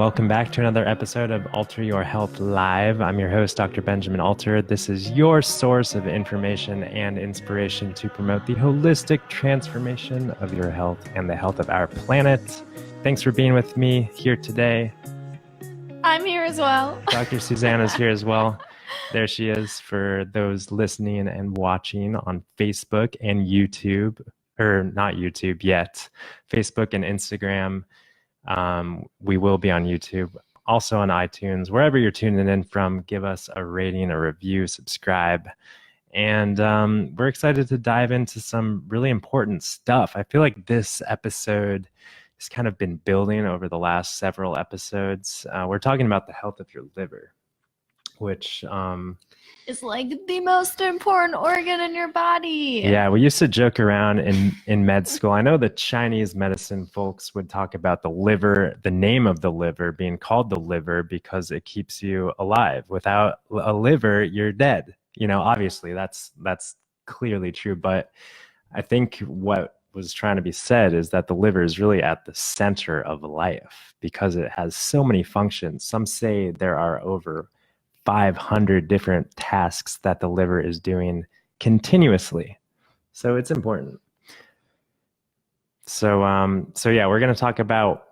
welcome back to another episode of Alter Your Health Live. I'm your host, Dr. Benjamin Alter. This is your source of information and inspiration to promote the holistic transformation of your health and the health of our planet. Thanks for being with me here today. I'm here as well. Dr. Susanna's here as well. There she is for those listening and watching on Facebook and YouTube, or not YouTube yet, Facebook and Instagram. We will be on YouTube, also on iTunes, wherever you're tuning in from. Give us a rating, a review, subscribe. And we're excited to dive into some really important stuff. I feel like this episode has kind of been building over the last several episodes. We're talking about the health of your liver, which is like the most important organ in your body. Yeah, we used to joke around in med school. I know the Chinese medicine folks would talk about the liver, the name of the liver being called the liver because it keeps you alive. Without a liver, you're dead. You know, obviously that's clearly true. But I think what was trying to be said is that the liver is really at the center of life because it has so many functions. Some say there are over 500 different tasks that the liver is doing continuously. So it's important. So yeah, we're going to talk about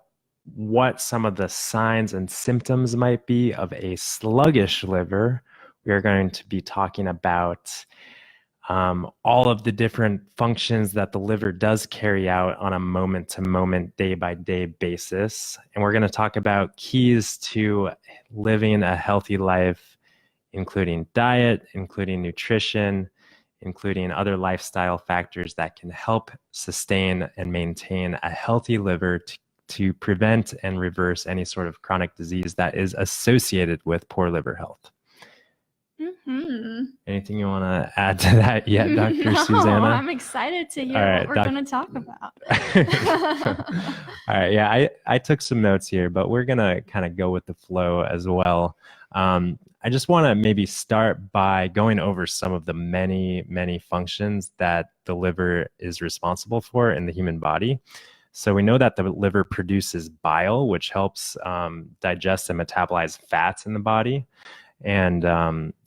what some of the signs and symptoms might be of a sluggish liver. We're going to be talking about all of the different functions that the liver does carry out on a moment-to-moment, day-by-day basis. And we're going to talk about keys to living a healthy life, including diet, including nutrition, including other lifestyle factors that can help sustain and maintain a healthy liver to prevent and reverse any sort of chronic disease that is associated with poor liver health. Mm-hmm. Anything you want to add to that yet, Dr. Susanna? I'm excited to hear what we're going to talk about. All right, yeah, I took some notes here, but we're going to kind of go with the flow as well. I just want to maybe start by going over some of the many functions that the liver is responsible for in the human body. So we know that the liver produces bile, which helps digest and metabolize fats in the body. And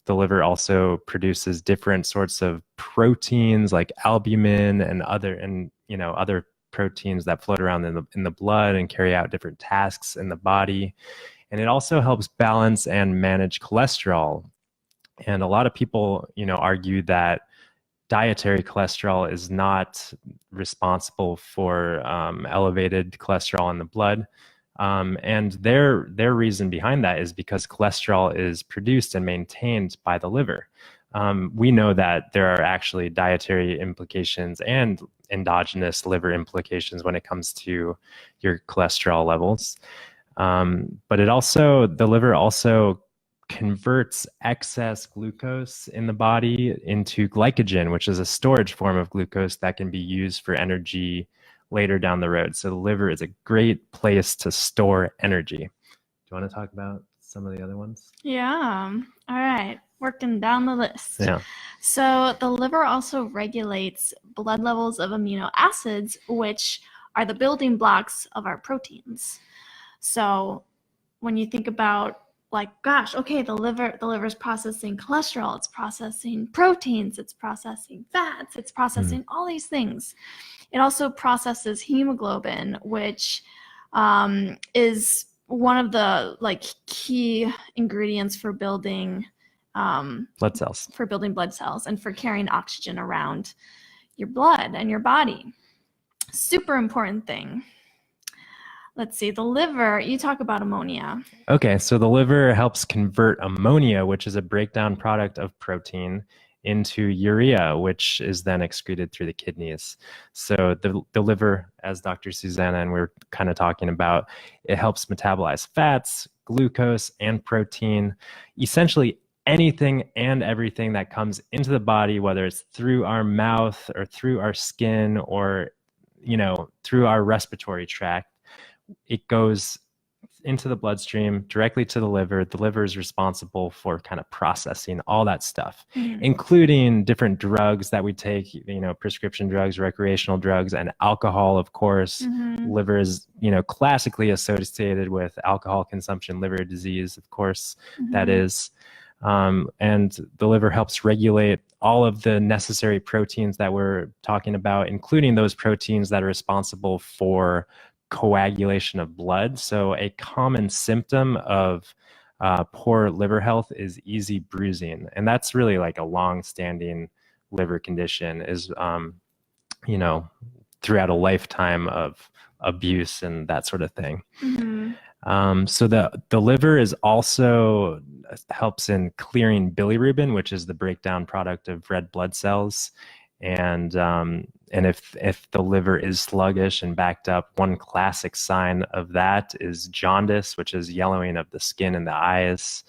the liver also produces different sorts of proteins like albumin and other proteins that float around in the blood and carry out different tasks in the body. And it also helps balance and manage cholesterol. And a lot of people, argue that dietary cholesterol is not responsible for elevated cholesterol in the blood. And their reason behind that is because cholesterol is produced and maintained by the liver. We know that there are actually dietary implications and endogenous liver implications when it comes to your cholesterol levels. But the liver also converts excess glucose in the body into glycogen, which is a storage form of glucose that can be used for energy later down the road. So the liver is a great place to store energy. Do you want to talk about some of the other ones? Yeah. All right. Working down the list. Yeah. So the liver also regulates blood levels of amino acids, which are the building blocks of our proteins. So when you think about the liver's processing cholesterol, it's processing proteins, it's processing fats, it's processing all these things. It also processes hemoglobin, which is one of the key ingredients for building blood cells. For building blood cells and for carrying oxygen around your blood and your body. Super important thing. Let's see, the liver, you talk about ammonia. Okay, so the liver helps convert ammonia, which is a breakdown product of protein, into urea, which is then excreted through the kidneys. So the liver, as Dr. Susanna and we were kind of talking about, it helps metabolize fats, glucose, and protein. Essentially anything and everything that comes into the body, whether it's through our mouth or through our skin or through our respiratory tract, it goes into the bloodstream, directly to the liver. The liver is responsible for kind of processing all that stuff, including different drugs that we take, prescription drugs, recreational drugs, and alcohol, of course. Liver is, classically associated with alcohol consumption, liver disease, of course, that is. And the liver helps regulate all of the necessary proteins that we're talking about, including those proteins that are responsible for coagulation of blood. So a common symptom of poor liver health is easy bruising. And that's really like a long-standing liver condition, is, throughout a lifetime of abuse and that sort of thing. So the liver is also helps in clearing bilirubin, which is the breakdown product of red blood cells. And if the liver is sluggish and backed up, one classic sign of that is jaundice, which is yellowing of the skin and the eyes.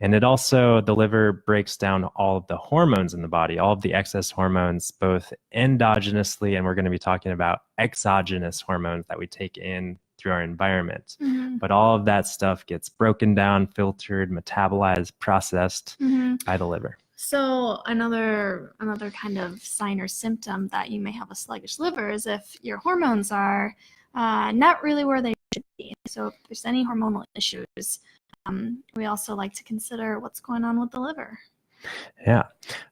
And the liver breaks down all of the hormones in the body, all of the excess hormones, both endogenously, and we're going to be talking about exogenous hormones that we take in through our environment. But all of that stuff gets broken down, filtered, metabolized, processed by the liver. So another kind of sign or symptom that you may have a sluggish liver is if your hormones are not really where they should be. So if there's any hormonal issues, we also like to consider what's going on with the liver. Yeah.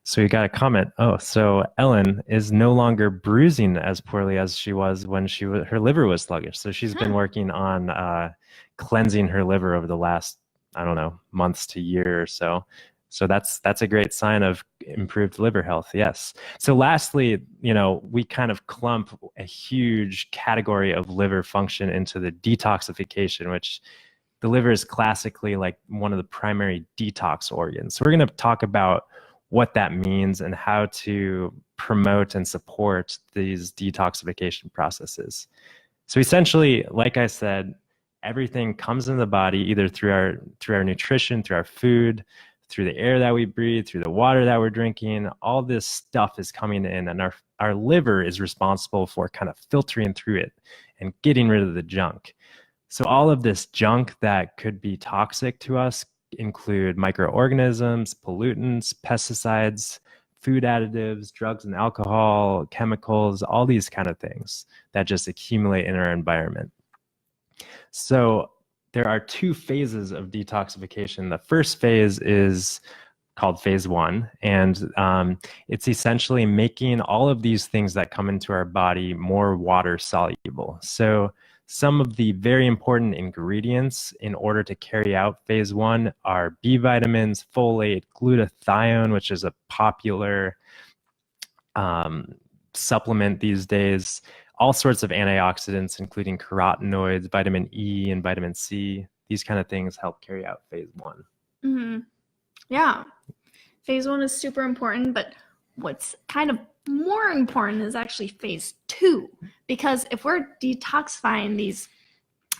So you got a comment. Oh, so Ellen is no longer bruising as poorly as she was when her liver was sluggish. So she's been working on cleansing her liver over the last, I don't know, months to year or so. So that's a great sign of improved liver health. Yes. So lastly, we kind of clump a huge category of liver function into the detoxification, which the liver is classically like one of the primary detox organs. So we're going to talk about what that means and how to promote and support these detoxification processes. So essentially, like I said, everything comes in the body either through our nutrition, through our food, through the air that we breathe, through the water that we're drinking. All this stuff is coming in, and our liver is responsible for kind of filtering through it and getting rid of the junk. So all of this junk that could be toxic to us include microorganisms, pollutants, pesticides, food additives, drugs and alcohol, chemicals, all these kind of things that just accumulate in our environment. So there are two phases of detoxification. The first phase is called phase 1, and it's essentially making all of these things that come into our body more water soluble. So some of the very important ingredients in order to carry out phase 1 are B vitamins, folate, glutathione, which is a popular supplement these days, all sorts of antioxidants, including carotenoids, vitamin E, and vitamin C. These kind of things help carry out phase 1. Yeah. Phase 1 is super important, but what's kind of more important is actually phase 2, because if we're detoxifying these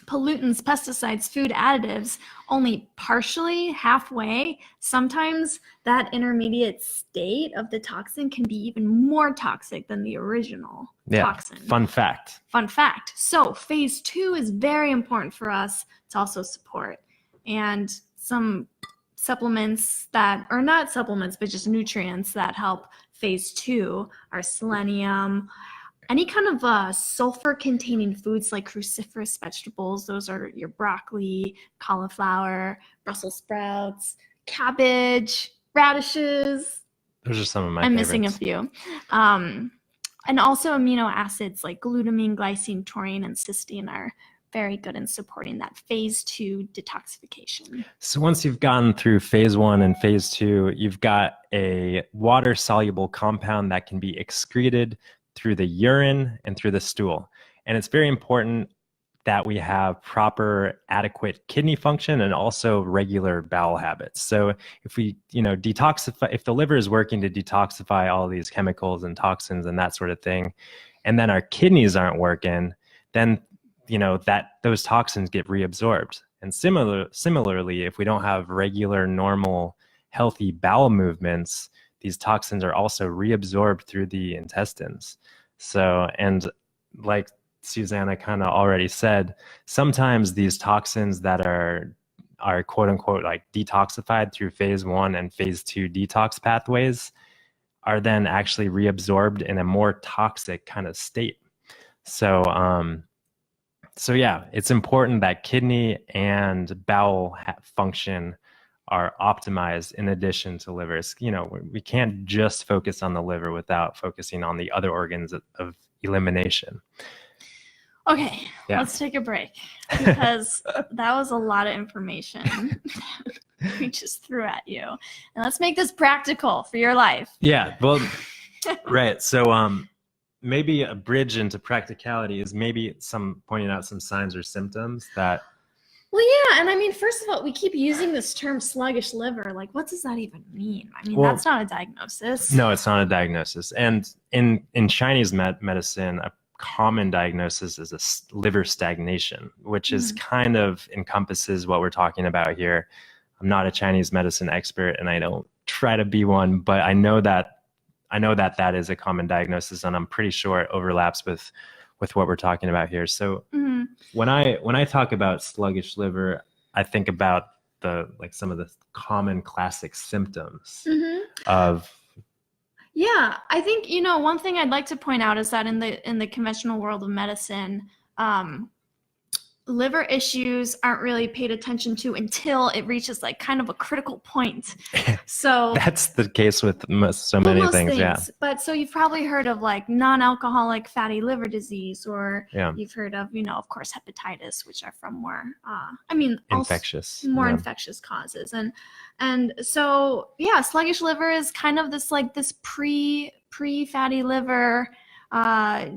pollutants, pesticides, food additives only partially, halfway, sometimes that intermediate state of the toxin can be even more toxic than the original toxin. Fun fact. So phase 2 is very important for us to also support. And some supplements that are not supplements, but just nutrients that help phase 2 are selenium, any kind of sulfur-containing foods like cruciferous vegetables. Those are your broccoli, cauliflower, Brussels sprouts, cabbage, radishes. Those are some of my I'm favorites. missing a few. And also amino acids like glutamine, glycine, taurine, and cysteine are very good in supporting that phase 2 detoxification. So once you've gotten through phase 1 and phase 2, you've got a water-soluble compound that can be excreted through the urine and through the stool. And it's very important that we have proper, adequate kidney function and also regular bowel habits. So if we, detoxify, if the liver is working to detoxify all these chemicals and toxins and that sort of thing, and then our kidneys aren't working, then those toxins get reabsorbed. And similarly, if we don't have regular, normal, healthy bowel movements, these toxins are also reabsorbed through the intestines. So, and like Susanna kind of already said, sometimes these toxins that are quote unquote like detoxified through phase 1 and phase 2 detox pathways are then actually reabsorbed in a more toxic kind of state. So, so yeah, it's important that kidney and bowel function are optimized in addition to livers. You know, we can't just focus on the liver without focusing on the other organs of elimination. Okay, let's take a break because that was a lot of information we just threw at you. And let's make this practical for your life. Yeah, well, right. So maybe a bridge into practicality is maybe pointing out some signs or symptoms that. Well, yeah, and I mean, first of all, we keep using this term sluggish liver. Like, what does that even mean? I mean, that's not a diagnosis. No, it's not a diagnosis. And in Chinese medicine, a common diagnosis is a liver stagnation, which is kind of encompasses what we're talking about here. I'm not a Chinese medicine expert, and I don't try to be one, but I know that that is a common diagnosis, and I'm pretty sure it overlaps with what we're talking about here. So when I talk about sluggish liver, I think about some of the common classic symptoms of. Yeah, I think, you know, one thing I'd like to point out is that in the conventional world of medicine, liver issues aren't really paid attention to until it reaches like kind of a critical point. So that's the case with so many things. Yeah. But so you've probably heard of like non-alcoholic fatty liver disease, or you've heard of, you know, of course, hepatitis, which are from more, infectious causes. And so, yeah, sluggish liver is kind of this pre-fatty liver,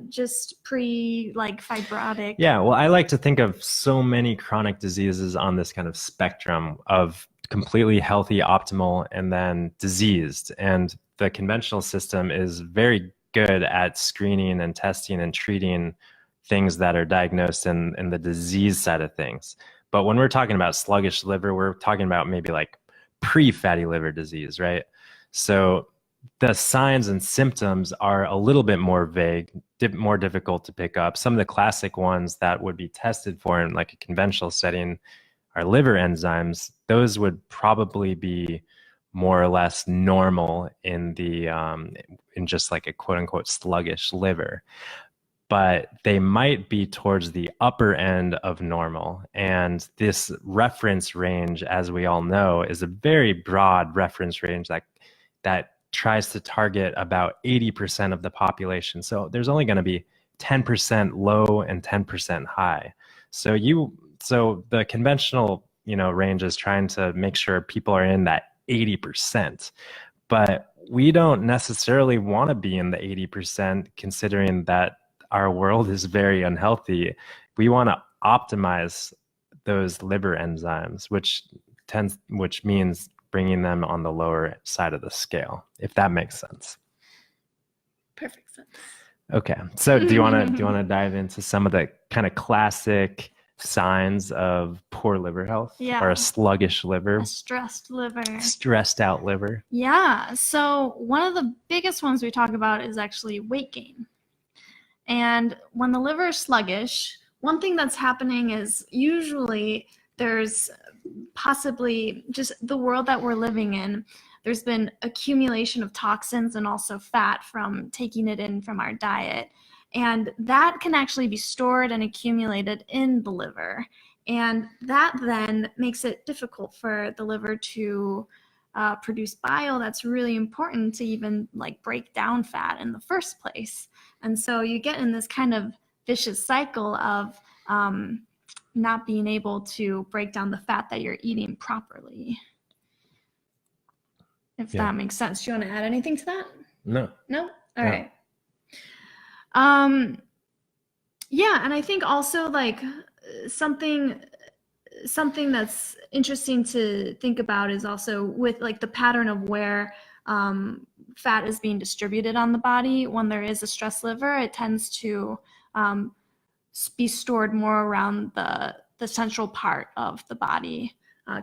just fibrotic. Yeah, well, I like to think of so many chronic diseases on this kind of spectrum of completely healthy, optimal, and then diseased. And the conventional system is very good at screening and testing and treating things that are diagnosed in the disease side of things. But when we're talking about sluggish liver, we're talking about maybe like pre-fatty liver disease, right? So the signs and symptoms are a little bit more vague, more difficult to pick up. Some of the classic ones that would be tested for in like a conventional setting are liver enzymes. Those would probably be more or less normal in in just like a quote unquote sluggish liver, but they might be towards the upper end of normal. And this reference range, as we all know, is a very broad reference range that tries to target about 80% of the population. So there's only going to be 10% low and 10% high. So the conventional, range is trying to make sure people are in that 80%. But we don't necessarily want to be in the 80%, considering that our world is very unhealthy. We want to optimize those liver enzymes, which means bringing them on the lower side of the scale, if that makes sense. Perfect sense. Okay, so do you want to dive into some of the kind of classic signs of poor liver health? Yeah. Or a sluggish liver? A stressed liver. Stressed out liver. Yeah. So one of the biggest ones we talk about is actually weight gain. And when the liver is sluggish, one thing that's happening is usually there's possibly just the world that we're living in. There's been accumulation of toxins and also fat from taking it in from our diet. And that can actually be stored and accumulated in the liver. And that then makes it difficult for the liver to produce bile that's really important to even break down fat in the first place. And so you get in this kind of vicious cycle of not being able to break down the fat that you're eating properly. If that makes sense. Do you want to add anything to that? No. All right. Yeah, and I think also something that's interesting to think about is also with the pattern of where fat is being distributed on the body. When there is a stressed liver, it tends to be stored more around the central part of the body,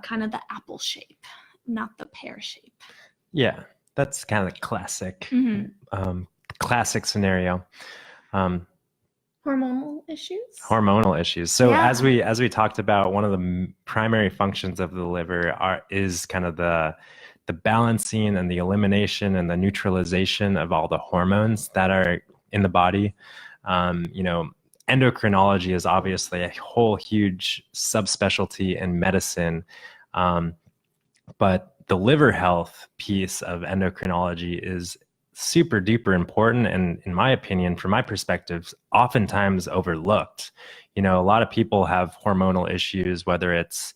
kind of the apple shape, not the pear shape. Yeah, that's kind of the classic, classic scenario. Hormonal issues? Hormonal issues. So Yeah. as we talked about, one of the primary functions of the liver is kind of the balancing and the elimination and the neutralization of all the hormones that are in the body. You know, endocrinology is obviously a whole huge subspecialty in medicine, but the liver health piece of endocrinology is super duper important, and in my opinion, from my perspective, oftentimes overlooked. You know, a lot of people have hormonal issues, whether it's,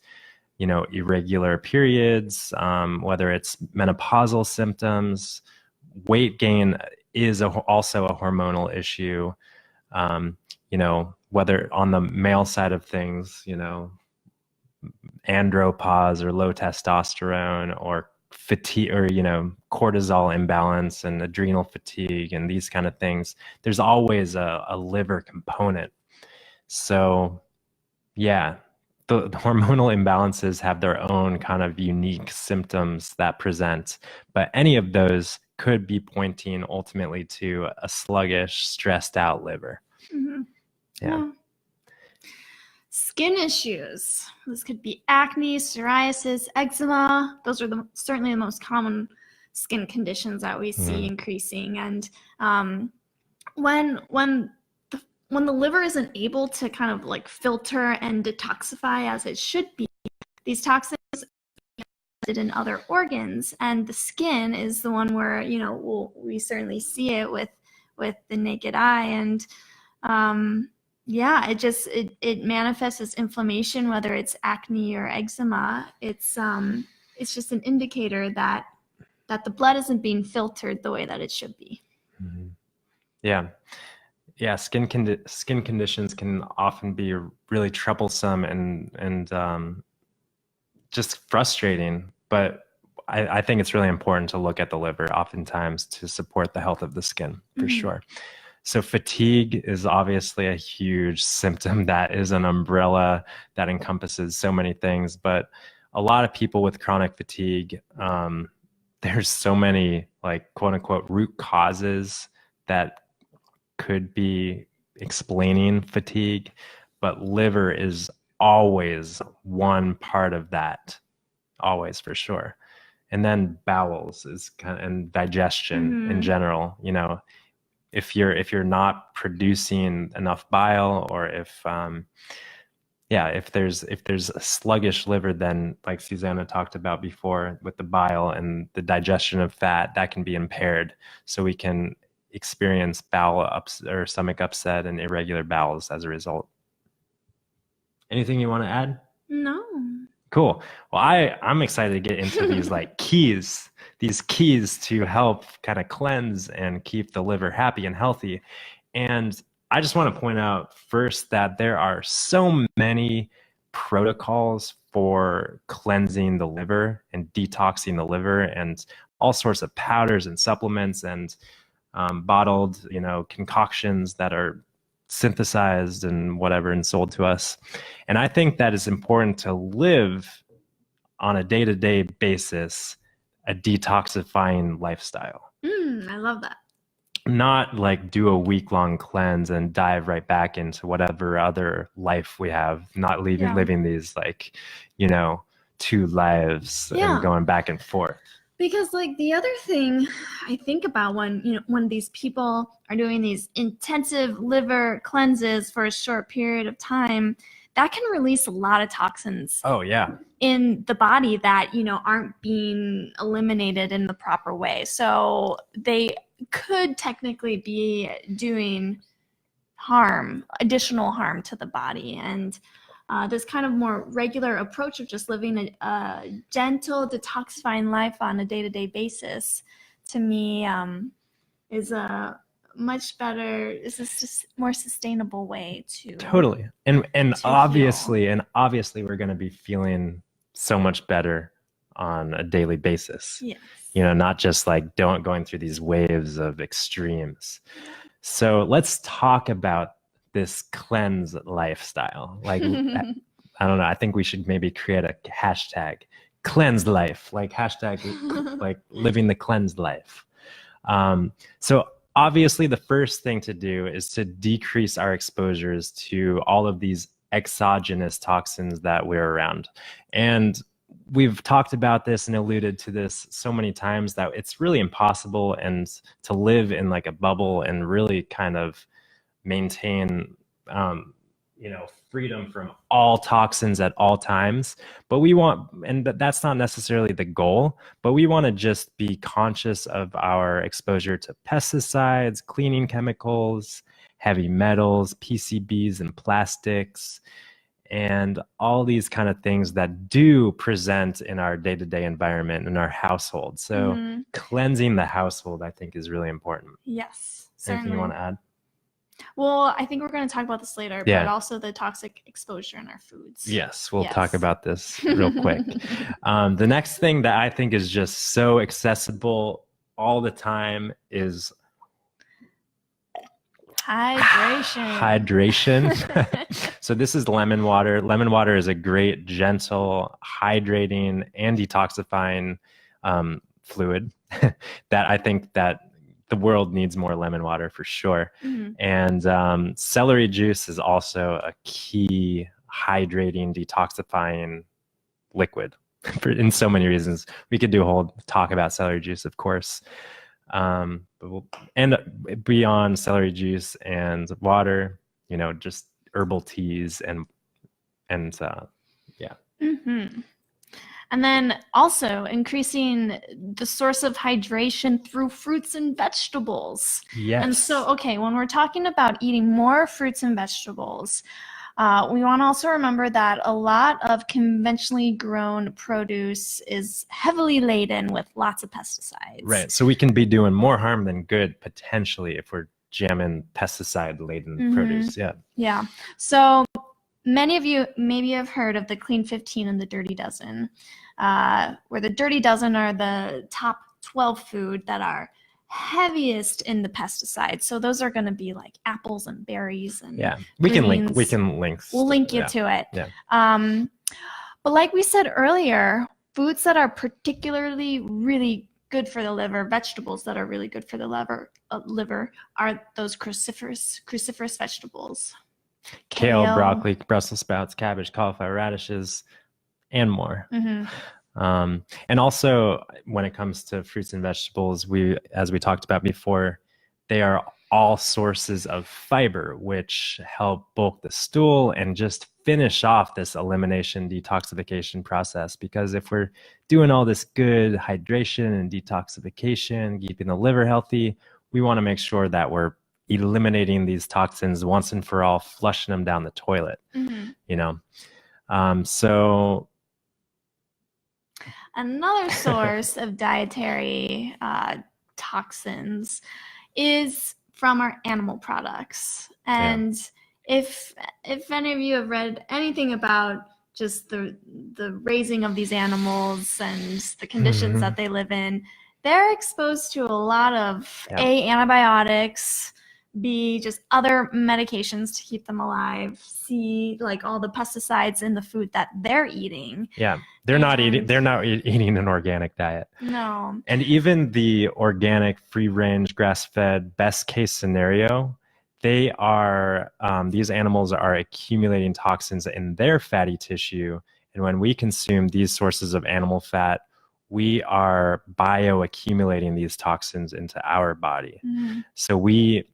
you know, irregular periods, whether it's menopausal symptoms. Weight gain is also a hormonal issue. You know, whether on the male side of things, you know, andropause or low testosterone, or fatigue, or, you know, cortisol imbalance and adrenal fatigue and these kind of things, there's always a liver component. So yeah, the hormonal imbalances have their own kind of unique symptoms that present, but any of those could be pointing ultimately to a sluggish, stressed out liver. Mm-hmm. Yeah. Skin issues. This could be acne, psoriasis, eczema. Those are certainly the most common skin conditions that we see increasing. And when the liver isn't able to kind of like filter and detoxify as it should be, these toxins are in other organs, and the skin is the one where, you know, we certainly see it with the naked eye. And yeah, it manifests as inflammation, whether it's acne or eczema. It's just an indicator that the blood isn't being filtered the way that it should be. Mm-hmm. Yeah, skin conditions can often be really troublesome and just frustrating. But I think it's really important to look at the liver oftentimes to support the health of the skin, for sure. So fatigue is obviously a huge symptom that is an umbrella that encompasses so many things. But a lot of people with chronic fatigue, there's so many, like, quote unquote root causes that could be explaining fatigue, but liver is always one part of that, always, for sure. And then bowels is kind of, and digestion in general. You know, if you're not producing enough bile, or if there's a sluggish liver, then, like Susanna talked about before, with the bile and the digestion of fat, that can be impaired. So we can experience bowel or stomach upset and irregular bowels as a result. Anything you want to add? No. Cool. Well, I'm excited to get into these these keys to help kind of cleanse and keep the liver happy and healthy. And I just want to point out first that there are so many protocols for cleansing the liver and detoxing the liver, and all sorts of powders and supplements and bottled, you know, concoctions that are synthesized and whatever and sold to us. And I think that it's important to live on a day-to-day basis a detoxifying lifestyle. I love that. Not like do a week-long cleanse and dive right back into whatever other life we have, not living these, like, you know, two lives and going back and forth. Because, like, the other thing I think about when these people are doing these intensive liver cleanses for a short period of time, that can release a lot of toxins. Oh, yeah. In the body that, you know, aren't being eliminated in the proper way. So they could technically be doing additional harm to the body. And this kind of more regular approach of just living a gentle, detoxifying life on a day-to-day basis, to me, is a much better, is a more sustainable way to totally. And to obviously, heal. We're going to be feeling so much better on a daily basis. Yes. You know, not just like going through these waves of extremes. So let's talk about this cleanse lifestyle. Like, I don't know, I think we should maybe create a hashtag, cleanse life, like hashtag like living the cleansed life. So obviously the first thing to do is to decrease our exposures to all of these exogenous toxins that we're around. And we've talked about this and alluded to this so many times that it's really impossible and to live in like a bubble and really kind of maintain freedom from all toxins at all times. But we want, and that's not necessarily the goal, but we want to just be conscious of our exposure to pesticides, cleaning chemicals, heavy metals, PCBs and plastics, and all these kind of things that do present in our day-to-day environment, in our household. So cleansing the household, I think, is really important. Yes, Anything certainly. you want to add? Well, I think we're going to talk about this later, but also the toxic exposure in our foods. Yes, we'll talk about this real quick. The next thing that I think is just so accessible all the time is hydration. So this is lemon water. Lemon water is a great, gentle, hydrating, and detoxifying fluid that I think that the world needs more lemon water for sure. And celery juice is also a key hydrating, detoxifying liquid in so many reasons. We could do a whole talk about celery juice, of course. And beyond celery juice and water, just herbal teas and yeah. And then also increasing the source of hydration through fruits and vegetables. Yes. And so, okay, when we're talking about eating more fruits and vegetables, we want to also remember that a lot of conventionally grown produce is heavily laden with lots of pesticides. Right. So we can be doing more harm than good potentially if we're jamming pesticide-laden produce. Yeah. Yeah. So many of you maybe have heard of the Clean 15 and the Dirty Dozen, where the Dirty Dozen are the top 12 food that are heaviest in the pesticides. So those are going to be like apples and berries and we can greens. We'll link you to it. But like we said earlier, foods that are particularly really good for the liver, vegetables that are really good for the liver are those cruciferous vegetables. Kale, broccoli, Brussels sprouts, cabbage, cauliflower, radishes, and more. And also, when it comes to fruits and vegetables, as we talked about before, they are all sources of fiber, which help bulk the stool and just finish off this elimination detoxification process. Because if we're doing all this good hydration and detoxification, keeping the liver healthy, we want to make sure that we're eliminating these toxins once and for all, flushing them down the toilet. So another source of dietary toxins is from our animal products. And if any of you have read anything about just the raising of these animals and the conditions that they live in, they're exposed to a lot of antibiotics, B, just other medications to keep them alive, C, like all the pesticides in the food that they're eating. They're not eating an organic diet. No. And even the organic, free-range, grass-fed, best case scenario, they are these animals are accumulating toxins in their fatty tissue, and when we consume these sources of animal fat, we are bioaccumulating these toxins into our body. So we,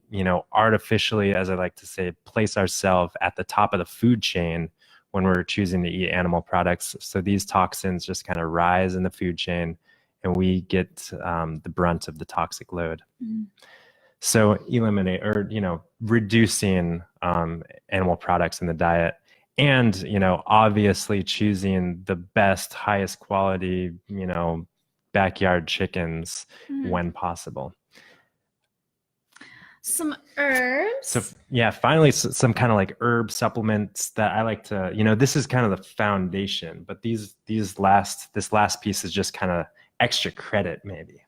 artificially, as I like to say, place ourselves at the top of the food chain when we're choosing to eat animal products. So these toxins just kind of rise in the food chain and we get the brunt of the toxic load. So eliminate or, reducing animal products in the diet. And, obviously choosing the best, highest quality, backyard chickens when possible. Some herbs. So finally, some kind of like herb supplements that I like to, this is kind of the foundation, but this last piece is just kind of extra credit maybe.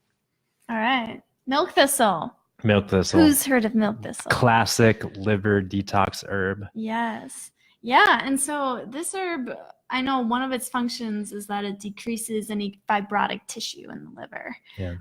All right. Milk thistle. Milk thistle. Who's heard of milk thistle? Classic liver detox herb. Yes. Yeah, and so this herb I know one of its functions is that it decreases any fibrotic tissue in the liver. Yeah.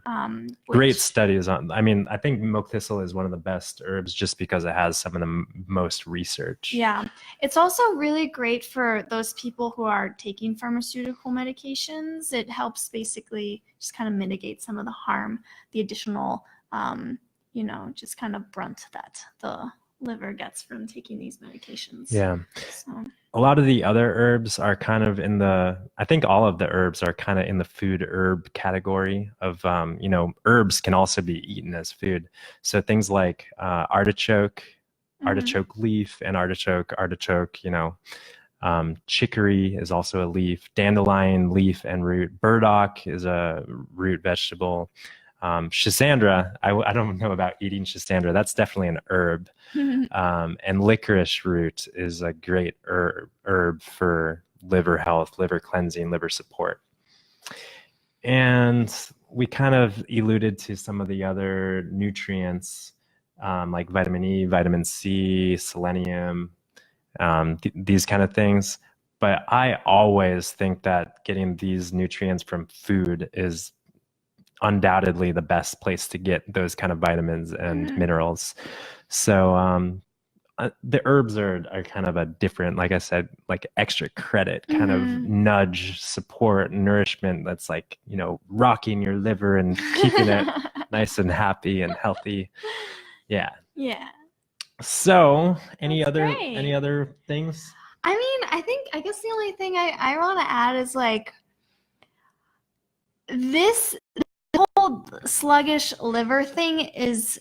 Great studies on. I mean, I think milk thistle is one of the best herbs just because it has some of the most research. Yeah. It's also really great for those people who are taking pharmaceutical medications. It helps basically just kind of mitigate some of the harm, the additional, just kind of brunt that the liver gets from taking these medications. Yeah. So. A lot of the other herbs are kind of I think all of the herbs are kind of in the food herb category of, herbs can also be eaten as food. So things like artichoke leaf and artichoke, chicory is also a leaf, dandelion leaf and root, burdock is a root vegetable. Schisandra, I don't know about eating schisandra. That's definitely an herb. And licorice root is a great herb for liver health, liver cleansing, liver support. And we kind of alluded to some of the other nutrients like vitamin E, vitamin C, selenium, these kind of things. But I always think that getting these nutrients from food is undoubtedly the best place to get those kind of vitamins and minerals. So the herbs are kind of a different, like I said, like extra credit kind of nudge, support, nourishment that's like, rocking your liver and keeping it nice and happy and healthy. Yeah. So any other things? I mean, I guess the only thing I want to add is like this whole sluggish liver thing is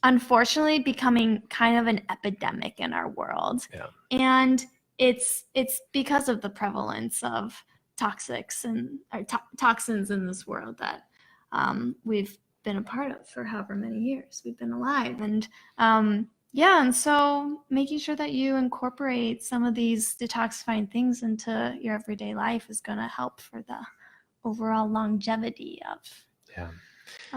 unfortunately becoming kind of an epidemic in our world. Yeah. And it's because of the prevalence of toxins in this world that we've been a part of for however many years we've been alive. And and so making sure that you incorporate some of these detoxifying things into your everyday life is going to help for the overall longevity of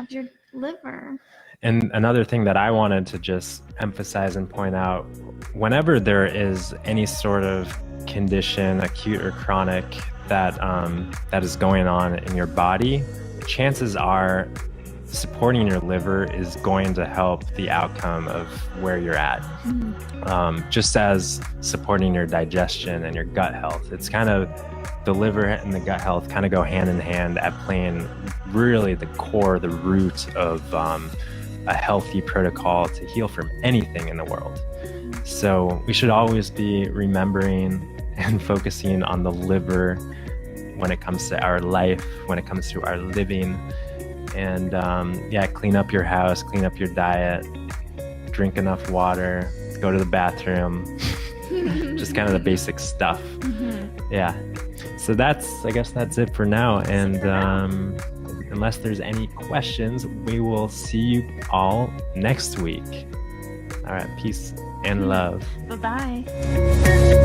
your liver. And another thing that I wanted to just emphasize and point out, whenever there is any sort of condition, acute or chronic, that is going on in your body, chances are supporting your liver is going to help the outcome of where you're at. Just as supporting your digestion and your gut health. It's kind of the liver and the gut health kind of go hand in hand at playing really the core, the root of a healthy protocol to heal from anything in the world. So we should always be remembering and focusing on the liver when it comes to our life, when it comes to our living. And clean up your house, clean up your diet, drink enough water, go to the bathroom, just kind of the basic stuff. Yeah. So I guess that's it for now. And unless there's any questions, we will see you all next week. All right. Peace and love. Bye-bye.